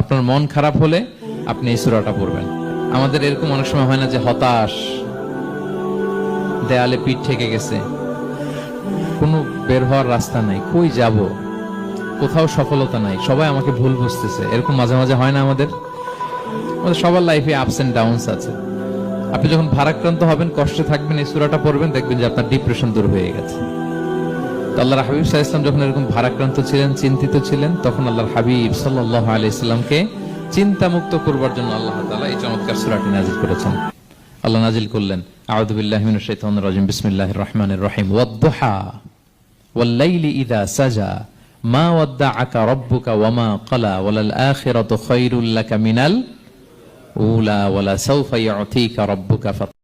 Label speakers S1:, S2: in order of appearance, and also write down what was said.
S1: আপনার মন খারাপ হলে আপনি এই সূরাটা পড়বেন। আমাদের এরকম অনেক সময় হয় না যে হতাশ, দেয়ালে পিঠ ঠেকে গেছে, কোনো বের হওয়ার রাস্তা নাই, কই যাব, কোথাও সফলতা নাই, সবাই আমাকে ভুল বুঝতেছে, এরকম মাঝে মাঝে হয় না? আমাদের সবার লাইফে আপস এন্ড ডাউনস আছে। আপনি যখন ভারাক্রান্ত হবেন, কষ্টে থাকবেন, এই সূরাটা পড়বেন, দেখবেন যে আপনার ডিপ্রেশন দূর হয়ে গেছে। তো আল্লাহর হাবিব সাল্লাল্লাহু আলাইহি ওয়াসাল্লাম যখন এরকম ভারাক্রান্ত ছিলেন, চিন্তিত ছিলেন, তখন আল্লাহর হাবিব সাল্লাল্লাহু আলাইহি ওয়াসাল্লামকে চিন্তামুক্ত করবার জন্য আল্লাহ তাআলা এই চমৎকার সূরাটি নাযিল করেছেন। আল্লাহ নাযিল করলেন, আউযু বিল্লাহি মিনাশ শাইতানির রাজিম, বিসমিল্লাহির রহমানির রহিম, ওয়াদ-দুহা ওয়াল লাইলি ইযা সাজা মা ওয়াদ্দাআকা রাব্বুকা ওয়া মা ক্বালা ওয়ালাল আখিরাতু খায়রুল লাকা মিনাল উলা ওয়ালা সাওফা ইউতিকা রাব্বুকা